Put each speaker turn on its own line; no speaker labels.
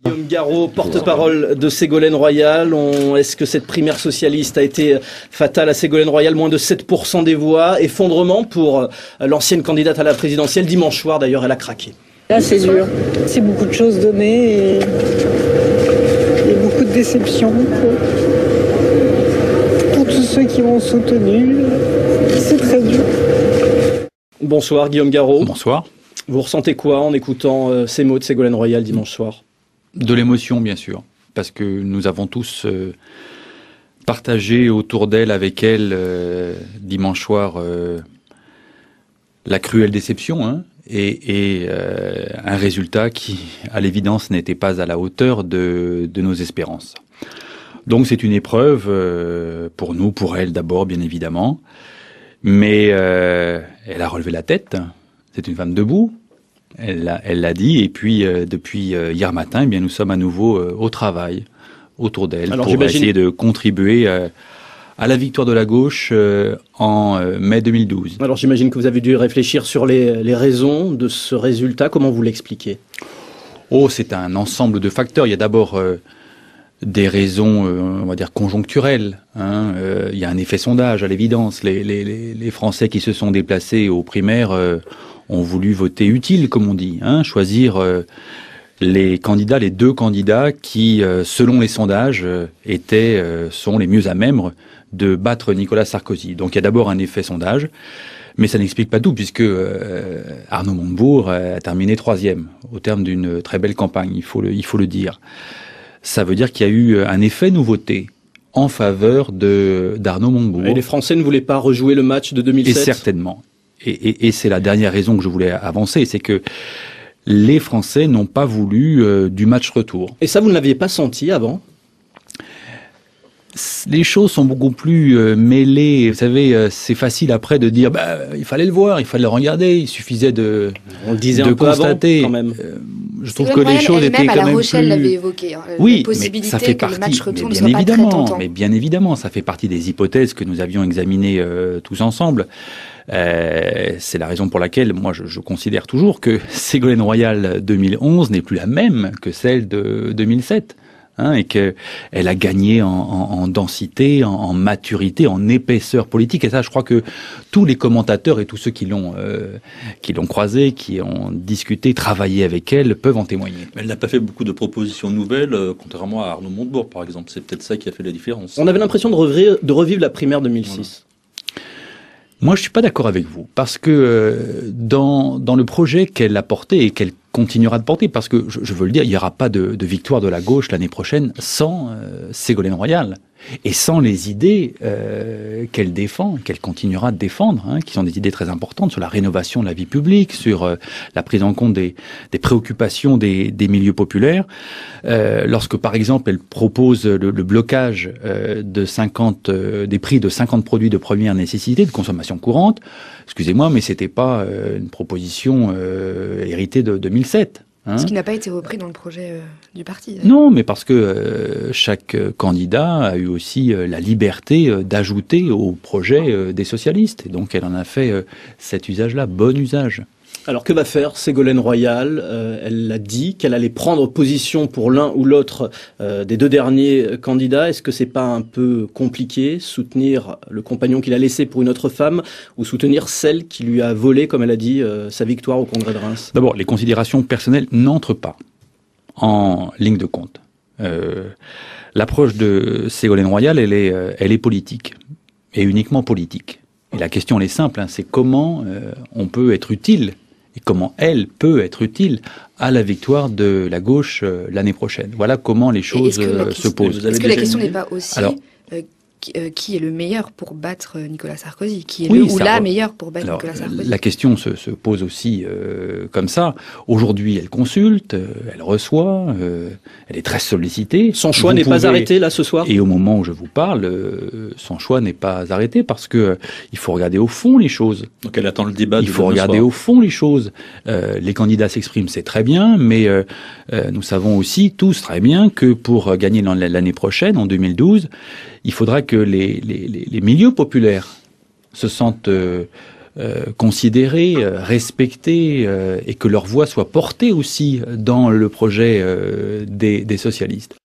Guillaume Garot, porte-parole de Ségolène Royal. Est-ce que cette primaire socialiste a été fatale à Ségolène Royal? Moins de 7% des voix. Effondrement pour l'ancienne candidate à la présidentielle. Dimanche soir, d'ailleurs, elle a craqué.
Là, c'est dur. C'est beaucoup de choses données et beaucoup de déceptions pour tous ceux qui m'ont soutenu. C'est très dur.
Bonsoir Guillaume Garot.
Bonsoir.
Vous ressentez quoi en écoutant ces mots de Ségolène Royal dimanche soir?
De l'émotion, bien sûr, parce que nous avons tous partagé autour d'elle, avec elle, dimanche soir, la cruelle déception, et un résultat qui, à l'évidence, n'était pas à la hauteur de nos espérances. Donc c'est une épreuve pour nous, pour elle d'abord, bien évidemment, mais elle a relevé la tête, c'est une femme debout. Elle l'a dit, et puis depuis hier matin, eh bien, nous sommes à nouveau au travail autour d'elle pour essayer de contribuer à la victoire de la gauche en mai 2012.
Alors j'imagine que vous avez dû réfléchir sur les raisons de ce résultat. Comment vous l'expliquez?
C'est un ensemble de facteurs. Il y a d'abord des raisons, on va dire, conjoncturelles. Il y a un effet sondage, à l'évidence. Les Français qui se sont déplacés aux primaires ont voulu voter utile, comme on dit, choisir les deux candidats qui, selon les sondages, sont les mieux à même de battre Nicolas Sarkozy. Donc il y a d'abord un effet sondage, mais ça n'explique pas tout, puisque Arnaud Montebourg a terminé 3e, au terme d'une très belle campagne, il faut le dire. Ça veut dire qu'il y a eu un effet nouveauté en faveur d'Arnaud Montebourg.
Et les Français ne voulaient pas rejouer le match de 2007 ?
Et certainement. Et c'est la dernière raison que je voulais avancer, c'est que les Français n'ont pas voulu du match retour.
Et ça, vous ne l'aviez pas senti avant ?
Les choses sont beaucoup plus mêlées. Vous savez, c'est facile après de dire il fallait le voir, il fallait le regarder, il suffisait de
On le disait
de
un peu
constater.
avant, quand même.
Je trouve que les choses étaient quand même
à La Rochelle
plus...
l'avait évoqué.
Oui,
la possibilité
mais ça fait
que le match
partie,
retour ne soit pas très tentant.
mais bien évidemment, ça fait partie des hypothèses que nous avions examinées tous ensemble. C'est la raison pour laquelle moi je considère toujours que Ségolène Royal 2011 n'est plus la même que celle de 2007. Et qu'elle a gagné en densité, en maturité, en épaisseur politique. Et ça, je crois que tous les commentateurs et tous ceux qui l'ont croisée, qui ont discuté, travaillé avec elle, peuvent en témoigner.
Mais elle n'a pas fait beaucoup de propositions nouvelles, contrairement à Arnaud Montebourg, par exemple. C'est peut-être ça qui a fait la différence.
On avait l'impression de revivre la primaire 2006. Voilà.
Moi, je suis pas d'accord avec vous, parce que dans le projet qu'elle a porté et qu'elle continuera de porter, parce que je veux le dire, il n'y aura pas de victoire de la gauche l'année prochaine sans Ségolène Royal et sans les idées qu'elle défend, qu'elle continuera de défendre, qui sont des idées très importantes sur la rénovation de la vie publique, sur la prise en compte des préoccupations des milieux populaires. Lorsque, par exemple, elle propose le blocage des prix de 50 produits de première nécessité, de consommation courante, excusez-moi, mais c'était pas une proposition héritée de 2007.
Ce qui n'a pas été repris dans le projet du parti.
Non, mais parce que chaque candidat a eu aussi la liberté d'ajouter au projet des socialistes. Et donc elle en a fait cet usage-là, bon usage.
Alors que va faire Ségolène Royal? Elle a dit qu'elle allait prendre position pour l'un ou l'autre des deux derniers candidats. Est-ce que c'est pas un peu compliqué, soutenir le compagnon qu'il a laissé pour une autre femme ou soutenir celle qui lui a volé, comme elle a dit, sa victoire au Congrès de Reims?
D'abord, les considérations personnelles n'entrent pas en ligne de compte. L'approche de Ségolène Royal, elle est politique, et uniquement politique. Et la question, elle est simple, c'est comment on peut être utile et comment elle peut être utile à la victoire de la gauche l'année prochaine. Voilà comment les choses se posent.
Est-ce que la question n'est pas aussi qui est le meilleur pour battre Nicolas Sarkozy? Qui est la meilleure pour battre Nicolas Sarkozy?
La question se pose aussi comme ça. Aujourd'hui, elle consulte, elle reçoit, elle est très sollicitée.
Son choix n'est pas arrêté là ce soir?
Et au moment où je vous parle, son choix n'est pas arrêté parce que il faut regarder au fond les choses.
Donc elle attend le débat.
Il faut regarder au fond les choses. Les candidats s'expriment, c'est très bien, mais nous savons aussi tous très bien que pour gagner l'année prochaine, en 2012, il faudra que les milieux populaires se sentent considérés, respectés, et que leur voix soit portée aussi dans le projet des socialistes.